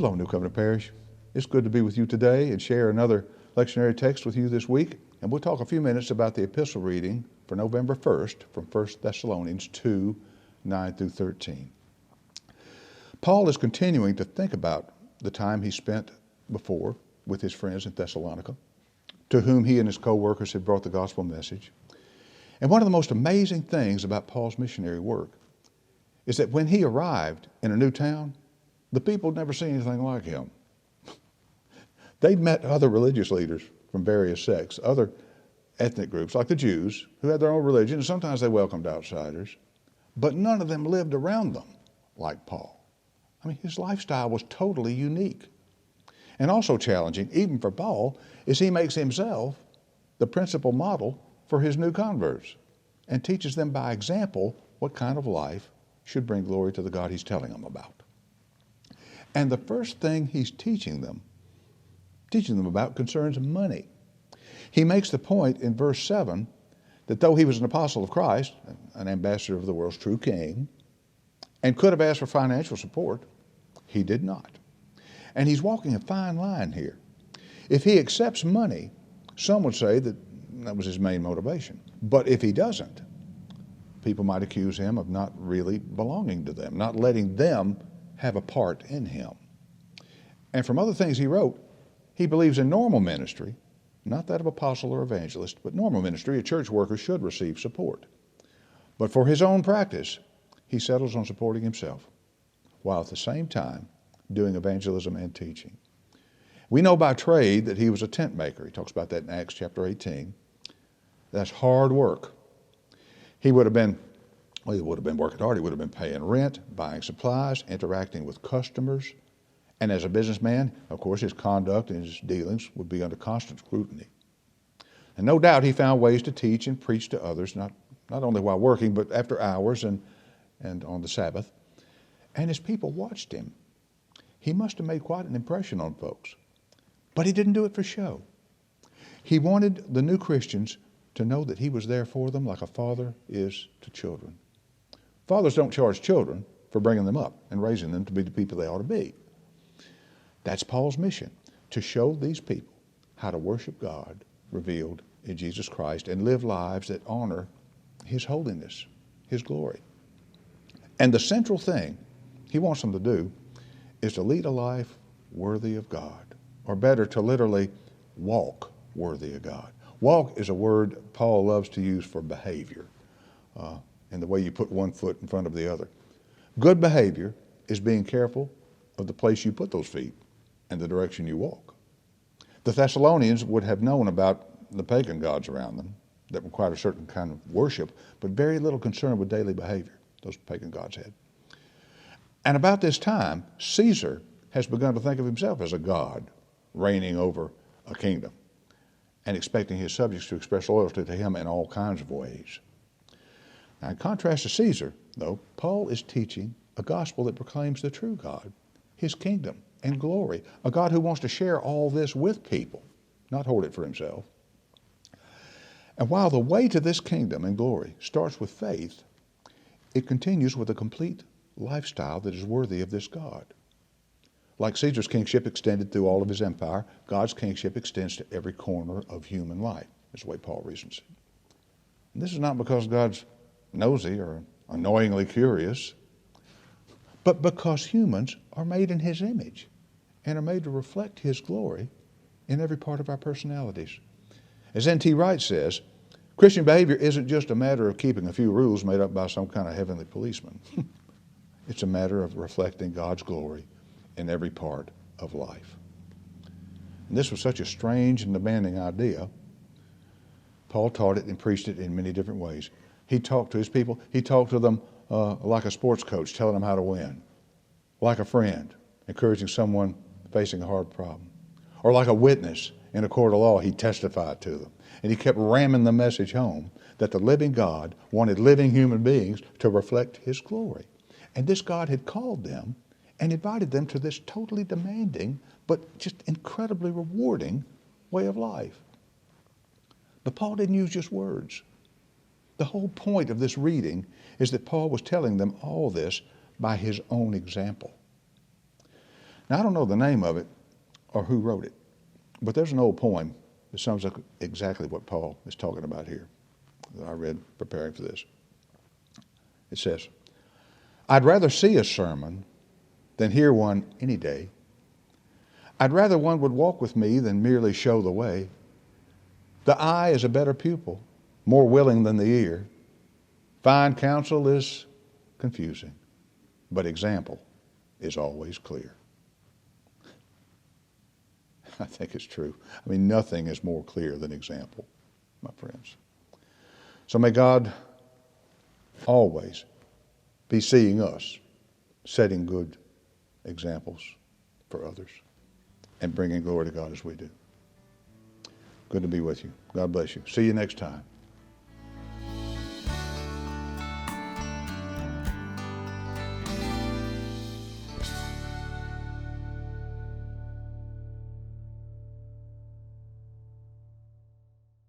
Hello, New Covenant Parish. It's good to be with you today and share another lectionary text with you this week. And we'll talk a few minutes about the epistle reading for November 1st from 1 Thessalonians 2, 9 through 13. Paul is continuing to think about the time he spent before with his friends in Thessalonica, to whom he and his co-workers had brought the gospel message. And one of the most amazing things about Paul's missionary work is that when he arrived in a new town, the people had never seen anything like him. They'd met other religious leaders from various sects, other ethnic groups like the Jews, who had their own religion, and sometimes they welcomed outsiders, but none of them lived around them like Paul. I mean, his lifestyle was totally unique. And also challenging, even for Paul, is he makes himself the principal model for his new converts and teaches them by example what kind of life should bring glory to the God he's telling them about. And the first thing he's teaching them about concerns money. He makes the point in verse 7 that though he was an apostle of Christ, an ambassador of the world's true king, and could have asked for financial support, he did not. And he's walking a fine line here. If he accepts money, some would say that that was his main motivation. But if he doesn't, people might accuse him of not really belonging to them, not letting them have a part in him. And from other things he wrote, he believes in normal ministry, not that of apostle or evangelist, but normal ministry. A church worker should receive support. But for his own practice, he settles on supporting himself, while at the same time doing evangelism and teaching. We know by trade that he was a tent maker. He talks about that in Acts chapter 18. That's hard work. He would have been working hard. He would have been paying rent, buying supplies, interacting with customers. And as a businessman, of course, his conduct and his dealings would be under constant scrutiny. And no doubt he found ways to teach and preach to others, not only while working, but after hours and on the Sabbath. And as people watched him, he must have made quite an impression on folks. But he didn't do it for show. He wanted the new Christians to know that he was there for them like a father is to children. Fathers don't charge children for bringing them up and raising them to be the people they ought to be. That's Paul's mission, to show these people how to worship God revealed in Jesus Christ and live lives that honor his holiness, his glory. And the central thing he wants them to do is to lead a life worthy of God, or better, to literally walk worthy of God. Walk is a word Paul loves to use for behavior, in the way you put one foot in front of the other. Good behavior is being careful of the place you put those feet and the direction you walk. The Thessalonians would have known about the pagan gods around them that required a certain kind of worship, but very little concern with daily behavior those pagan gods had. And about this time, Caesar has begun to think of himself as a god reigning over a kingdom and expecting his subjects to express loyalty to him in all kinds of ways. Now, in contrast to Caesar, though, Paul is teaching a gospel that proclaims the true God, his kingdom and glory, a God who wants to share all this with people, not hold it for himself. And while the way to this kingdom and glory starts with faith, it continues with a complete lifestyle that is worthy of this God. Like Caesar's kingship extended through all of his empire, God's kingship extends to every corner of human life. That's the way Paul reasons it. And this is not because God's nosy or annoyingly curious, but because humans are made in his image and are made to reflect his glory in every part of our personalities. As N.T. Wright says, Christian behavior isn't just a matter of keeping a few rules made up by some kind of heavenly policeman. It's a matter of reflecting God's glory in every part of life. And this was such a strange and demanding idea. Paul taught it and preached it in many different ways. He talked to his people. He talked to them like a sports coach, telling them how to win. Like a friend, encouraging someone facing a hard problem. Or like a witness in a court of law, he testified to them. And he kept ramming the message home that the living God wanted living human beings to reflect his glory. And this God had called them and invited them to this totally demanding, but just incredibly rewarding way of life. But Paul didn't use just words. The whole point of this reading is that Paul was telling them all this by his own example. Now, I don't know the name of it or who wrote it, but there's an old poem that sums up exactly what Paul is talking about here that I read preparing for this. It says, I'd rather see a sermon than hear one any day. I'd rather one would walk with me than merely show the way. The eye is a better pupil, more willing than the ear. Fine counsel is confusing, but example is always clear. I think it's true. I mean, nothing is more clear than example, my friends. So may God always be seeing us, setting good examples for others, and bringing glory to God as we do. Good to be with you. God bless you. See you next time.